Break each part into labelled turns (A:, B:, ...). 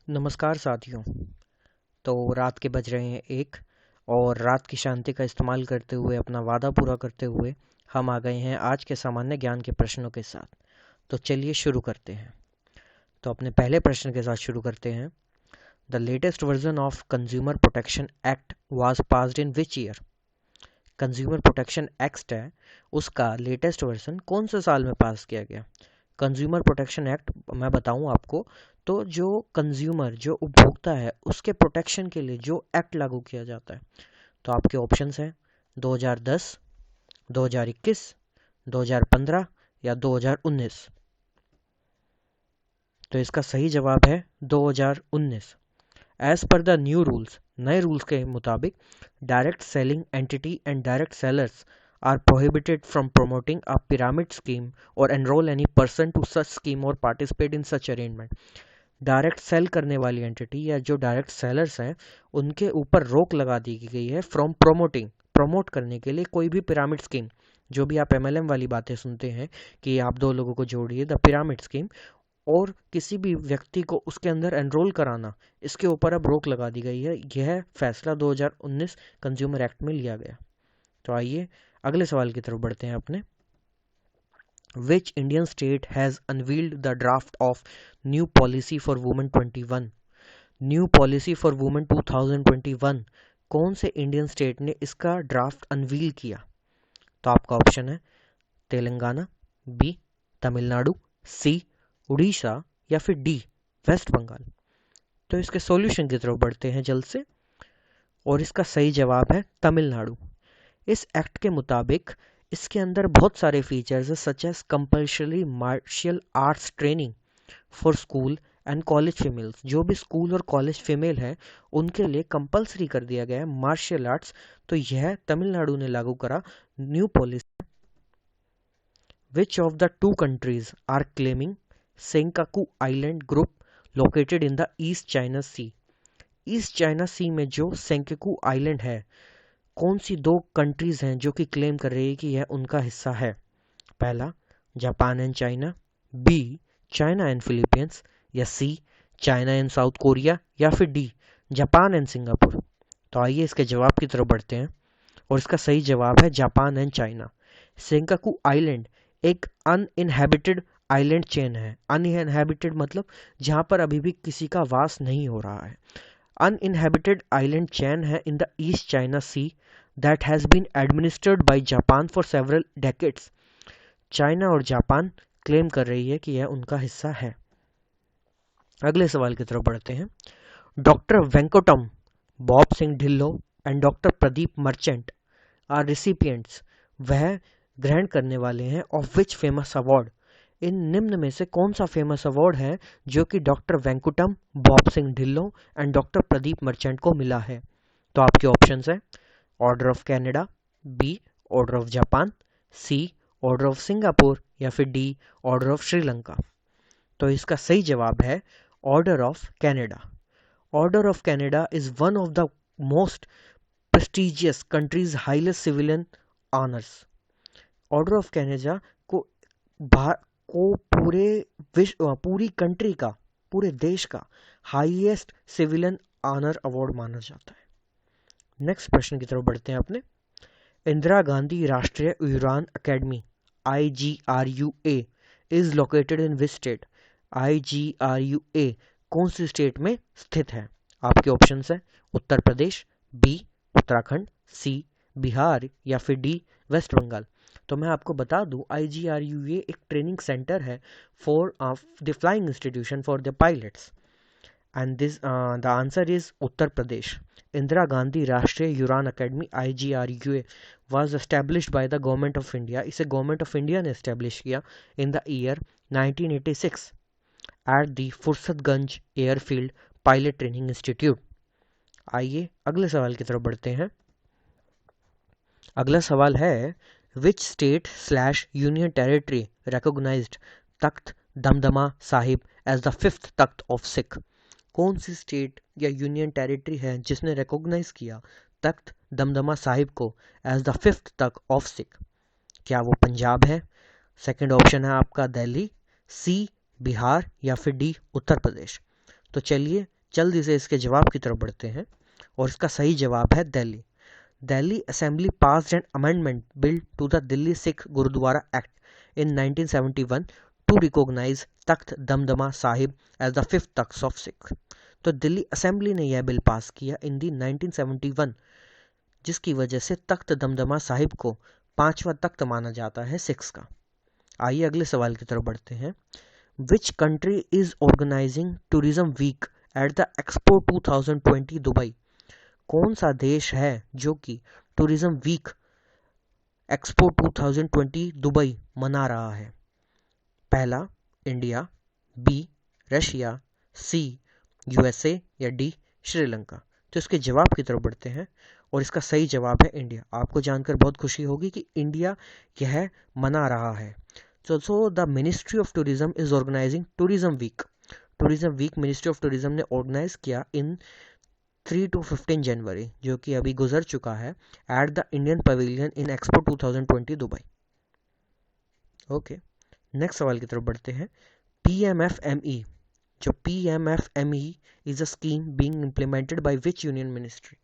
A: नमस्कार साथियों। तो रात के बज रहे हैं 1 और रात की शांति का इस्तेमाल करते हुए अपना वादा पूरा करते हुए हम आ गए हैं आज के सामान्य ज्ञान के प्रश्नों के साथ। तो चलिए शुरू करते हैं। तो अपने पहले प्रश्न के साथ शुरू करते हैं। The latest version of consumer protection act was passed in which year? Consumer protection act है, उसका लेटेस्ट वर्जन कौन से साल में पास किया गया? कंज्यूमर प्रोटेक्शन एक्ट मैं बताऊं आपको, तो जो कंज्यूमर जो उपभोक्ता है उसके प्रोटेक्शन के लिए जो एक्ट लागू किया जाता है, तो आपके ऑप्शंस हैं 2010, 2021, 2015 या 2019। तो इसका सही जवाब है 2019। As per the new rules, नए रूल्स के मुताबिक direct selling entity and direct sellers are prohibited from promoting a pyramid scheme or enroll any person to such scheme or participate in such arrangement। Direct sale करने वाली entity या जो direct sellers हैं उनके ऊपर रोक लगा दी गई है फ्रॉम प्रोमोटिंग, प्रमोट करने के लिए कोई भी पिरामिड स्कीम। जो भी आप एमएलएम वाली बातें सुनते हैं कि आप दो लोगों को जोड़िए, द पिरामिड स्कीम, और किसी भी व्यक्ति को उसके अंदर एनरोल कराना, इसके ऊपर अब रोक लगा दी गई है। यह फैसला 2019 कंज्यूमर एक्ट में लिया गया। तो आइए अगले सवाल की तरफ बढ़ते हैं अपने। Which Indian state has unveiled the draft of New Policy for Women 21? New policy for women 2021, कौन से इंडियन स्टेट ने इसका ड्राफ्ट अनवील किया? तो आपका ऑप्शन है तेलंगाना, बी तमिलनाडु, सी उड़ीसा या फिर डी वेस्ट बंगाल। तो इसके सॉल्यूशन की तरफ बढ़ते हैं जल्द से, और इसका सही जवाब है तमिलनाडु। इस एक्ट के मुताबिक इसके अंदर बहुत सारे फीचर्स है, such as compulsory martial arts training for school and college females. जो भी स्कूल और कॉलेज फीमेल है उनके लिए कंपल्सरी कर दिया गया है मार्शल आर्ट्स। तो यह तमिलनाडु ने लागू करा new policy. Which of the two countries are claiming Senkaku island group located in the East China C? East China सी में जो सेंकाकू आइलैंड है, कौन सी दो कंट्रीज हैं जो कि क्लेम कर रही है कि यह उनका हिस्सा है? पहला Japan and China, B China and Philippines, या C China and South Korea, या फिर डी जापान एंड सिंगापुर। तो आइए इसके जवाब की तरफ बढ़ते हैं, और इसका सही जवाब है Japan and China. Senkaku island एक अनइनहेबिटेड आइलैंड चेन है। अनइनहेबिटेड मतलब जहां पर अभी भी किसी का वास नहीं हो रहा है। अनइनहेबिटेड आइलैंड चेन है in the East China Sea that has been administered by Japan for several decades. China और जापान क्लेम कर रही है कि यह उनका हिस्सा है। अगले सवाल की तरफ बढ़ते हैं। Doctor Venkatam Bob Singh Dhillon and doctor Pradeep Merchant are recipients, वह ग्रहण करने वाले हैं ऑफ विच फेमस अवार्ड? इन निम्न में से कौन सा फेमस अवार्ड है जो कि doctor Venkutam Bob Singh Dhillon and doctor Pradeep Merchant को मिला है? तो आपके ऑप्शंस हैं Order of Canada, B Order of Japan, C Order of Singapore, या फिर डी ऑर्डर ऑफ श्रीलंका। तो इसका सही जवाब है order of Canada. Order of Canada is one of the most prestigious countries highest civilian honours. Order of Canada को पूरे विश्व, पूरी कंट्री का, पूरे देश का हाईएस्ट सिविलियन ऑनर अवार्ड माना जाता है। नेक्स्ट प्रश्न की तरफ बढ़ते हैं अपने। इंदिरा गांधी राष्ट्रीय उड़ान academy IGRUA is located in which state? IGRUA कौन सी स्टेट में स्थित है? आपके ऑप्शंस हैं उत्तर प्रदेश, बी उत्तराखंड, सी बिहार, या फिर डी वेस्ट बंगाल। तो मैं आपको बता दूं IGRUA एक ट्रेनिंग सेंटर है for the flying institution for the pilots, and this the answer is Uttar Pradesh. Indira Gandhi राष्ट्रीय उड़ान academy IGRUA was established by the government of India। इसे गवर्नमेंट ऑफ इंडिया ने एस्टेब्लिश किया in the year 1986 at the Fursatganj airfield pilot training institute. आइए अगले सवाल की तरफ बढ़ते हैं। अगला सवाल है which state slash union territory recognized Takht Damdama Sahib as the fifth Takht of Sikh? कौन सी स्टेट या यूनियन टेरिटरी है जिसने रिकॉग्नाइज किया तख्त दमदमा साहिब को as the fifth Takht of Sikh? क्या वो पंजाब है? सेकंड ऑप्शन है आपका दिल्ली, सी बिहार, या फिर डी उत्तर प्रदेश। तो चलिए जल्दी से इसके जवाब की तरफ बढ़ते हैं और इसका सही जवाब है Delhi. Delhi Assembly passed an amendment bill to the Delhi Sikh Gurudwara Act in 1971 to recognize Takht Damdama Sahib as the fifth Takht of Sikh। तो दिल्ली असेंबली ने यह बिल पास किया इन दी 1971, जिसकी वजह से तख्त दमदमा साहिब को पांचवा तख्त माना जाता है सिख्स का। आइए अगले सवाल की तरफ बढ़ते हैं। Which country is organizing tourism week at the expo 2020 Dubai? कौन सा देश है जो कि टूरिज्म वीक एक्सपो 2020 दुबई मना रहा है? पहला India, B Russia, C USA या डी श्रीलंका। तो इसके जवाब की तरफ बढ़ते हैं और इसका सही जवाब है इंडिया। आपको जानकर बहुत खुशी होगी कि इंडिया यह मना रहा है। So the ministry of tourism is organizing tourism week. Tourism week ministry of tourism ने ऑर्गेनाइज किया इन 3 to 15 जनवरी, जो कि अभी गुजर चुका है, at the Indian pavilion in expo 2020 Dubai. Okay, next सवाल की तरफ बढ़ते हैं। PMFME, जो PMFME is a scheme being implemented by which union ministry?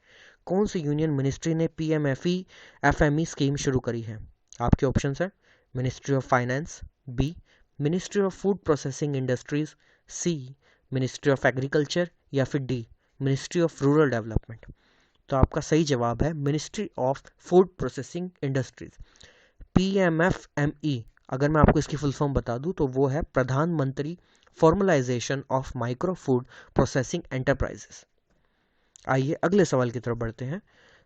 A: कौन सी यूनियन मिनिस्ट्री ने PMFE स्कीम शुरू करी है? आपके ऑप्शंस है ministry of finance, B ministry of food processing industries, C ministry of agriculture या फिर D ministry of rural development. तो आपका सही जवाब है ministry of food processing industries. PMFME, अगर मैं आपको इसकी फुल फॉर्म बता दूं तो वो है प्रधानमंत्री formalisation of micro food processing enterprises. आइए अगले सवाल की तरफ बढ़ते हैं।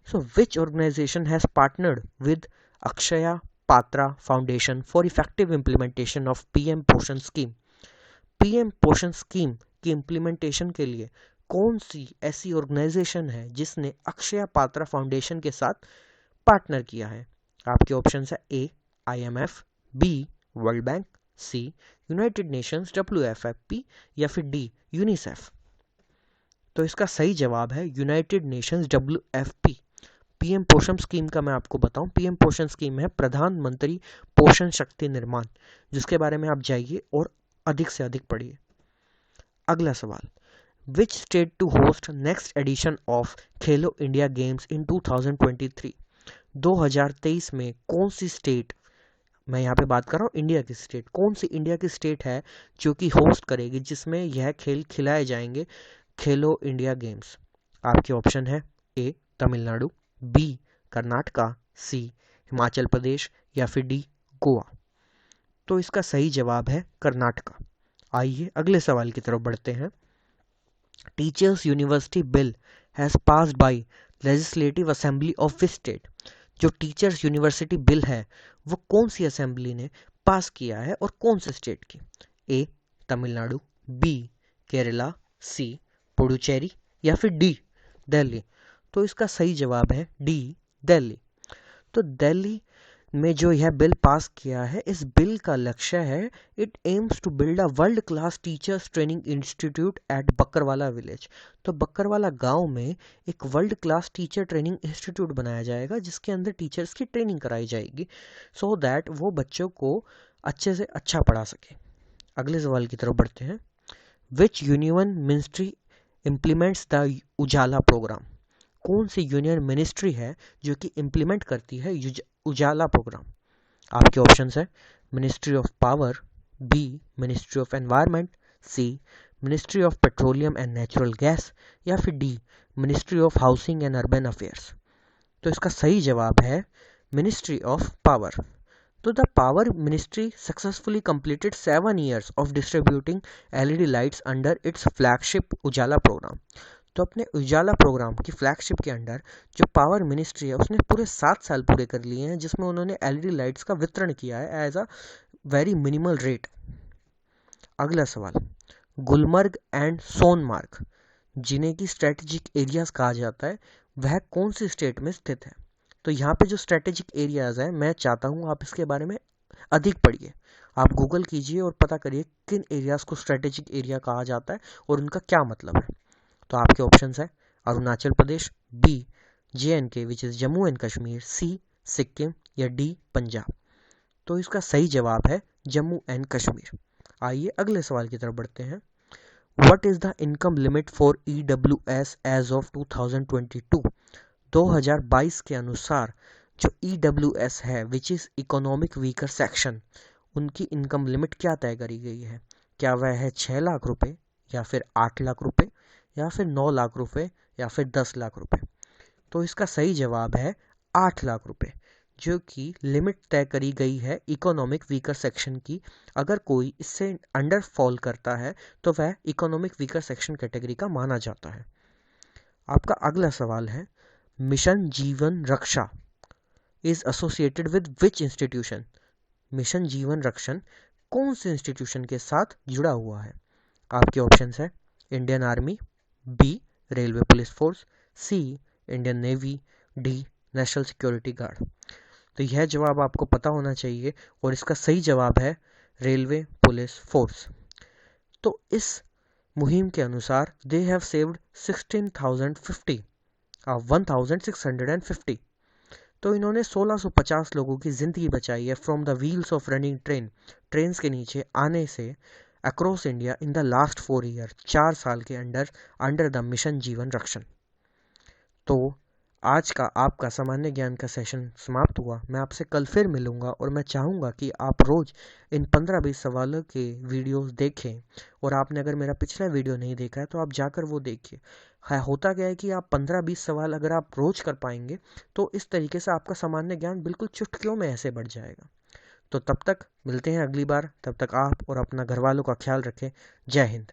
A: So which organisation has partnered with Akshaya Patra foundation for effective implementation of PM Poshan scheme? PM Poshan scheme की इम्प्लीमेंटेशन के लिए कौन सी ऐसी ऑर्गेनाइजेशन है जिसने अक्षय पात्रा फाउंडेशन के साथ पार्टनर किया है? आपके ऑप्शंस है ए IMF, B world bank, C United Nations WFP या फिर डी यूनिसेफ। तो इसका सही जवाब है United Nations WFP। PM Poshan scheme का मैं आपको बताऊं, PM पोषण स्कीम है प्रधानमंत्री पोषण शक्ति निर्माण, जिसके बारे में आप जाइए और अधिक से अधिक पढ़िए। अगला सवाल, Which state to host next edition of Khelo India games इन 2023? 2023 में कौन सी स्टेट, मैं यहाँ पे बात कर रहा हूँ इंडिया की स्टेट, कौन सी इंडिया की स्टेट है जो कि होस्ट करेगी, जिसमें यह खेल खिलाए जाएंगे, खेलो इंडिया गेम्स? आपके ऑप्शन है ए तमिलनाडु, बी कर्नाटका, सी हिमाचल प्रदेश या फिर डी गोवा। तो इसका सही जवाब है कर्नाटका। आइए अगले सवाल की तरफ बढ़ते हैं। Teachers university bill has passed by legislative assembly of which state? जो टीचर्स यूनिवर्सिटी बिल है वो कौन सी असेंबली ने पास किया है और कौन से स्टेट की? ए तमिलनाडु, बी केरला, सी पुडुचेरी या फिर डी दिल्ली। तो इसका सही जवाब है डी दिल्ली। तो दिल्ली में जो यह बिल पास किया है, इस बिल का लक्ष्य है it aims to build a world class teachers training institute at Bakarwala village. तो बकरवाला गांव में एक world class teacher training institute बनाया जाएगा जिसके अंदर टीचर्स की ट्रेनिंग कराई जाएगी सो दैट वो बच्चों को अच्छे से अच्छा पढ़ा सके। अगले सवाल की तरफ बढ़ते हैं। Which union ministry implements the Ujala programme? कौन सी यूनियन मिनिस्ट्री है जो कि इम्प्लीमेंट करती है उजाला प्रोग्राम? आपके ऑप्शंस है ministry of power, B ministry of environment, C ministry of petroleum and natural gas या फिर D ministry of housing and urban affairs. तो इसका सही जवाब है मिनिस्ट्री ऑफ पावर। तो the power ministry successfully completed 7 years of distributing LED lights under its flagship Ujala program. तो अपने उजाला प्रोग्राम की फ्लैगशिप के अंडर जो पावर मिनिस्ट्री है उसने पूरे 7 साल पूरे कर लिए हैं, जिसमें उन्होंने LED लाइट्स का वितरण किया है as a very minimal rate. अगला सवाल, गुलमर्ग एंड सोनमार्ग जिन्हें की स्ट्रेटेजिक एरियाज कहा जाता है, वह कौन सी स्टेट में स्थित है? तो यहाँ पे जो स्ट्रेटेजिक एरियाज है, मैं चाहता हूँ आप इसके बारे में अधिक पढ़िए। आप गूगल कीजिए और पता करिए किन एरियाज को स्ट्रेटेजिक एरिया कहा जाता है और उनका क्या मतलब है। तो आपके ऑप्शंस है Arunachal Pradesh, B JNK which is Jammu and Kashmir, C Sikkim या डी पंजाब। तो इसका सही जवाब है जम्मू एंड कश्मीर। आइए अगले सवाल की तरफ बढ़ते हैं। What is the income limit for EWS as of 2022? 2022 के अनुसार जो ईडब्ल्यूएस है which is economic weaker section, उनकी इनकम लिमिट क्या तय करी गई है? क्या वह है 6 लाख रुपए, या फिर 8 लाख रुपए, या फिर 9 लाख रुपए, या फिर 10 लाख रुपए? तो इसका सही जवाब है 8 लाख रुपए, जो कि लिमिट तय करी गई है इकोनॉमिक वीकर सेक्शन की। अगर कोई इससे अंडर फॉल करता है तो वह इकोनॉमिक वीकर सेक्शन कैटेगरी का माना जाता है। आपका अगला सवाल है, mission Jeevan Raksha is associated with which institution? Mission Jeevan Rakshan कौन से इंस्टीट्यूशन के साथ जुड़ा हुआ है? आपके ऑप्शंस है Indian Army, B Railway Police Force, C Indian Navy, D National Security Guard. तो यह जवाब आपको पता होना चाहिए और इसका सही जवाब है रेलवे पुलिस फोर्स। तो इस मुहिम के अनुसार दे हैव सेव्ड 1650 तो इन्होंने 1650 लोगों की जिंदगी बचाई है from the wheels of running train के नीचे आने से across India in the last 4 year, 4 साल के अंडर द मिशन जीवन रक्षण। तो आज का आपका सामान्य ज्ञान का सेशन समाप्त हुआ। मैं आपसे कल फिर मिलूंगा और मैं चाहूँगा कि आप रोज़ इन 15-20 सवालों के वीडियोस देखें। और आपने अगर मेरा पिछला वीडियो नहीं देखा है तो आप जाकर वो देखिए। होता क्या है कि आप 15-20 सवाल अगर आप रोज़ कर पाएंगे तो इस तरीके से आपका सामान्य ज्ञान बिल्कुल चुटकियों में ऐसे बढ़ जाएगा। तो तब तक मिलते हैं अगली बार। तब तक आप और अपना घर वालों का ख्याल रखें। जय हिंद।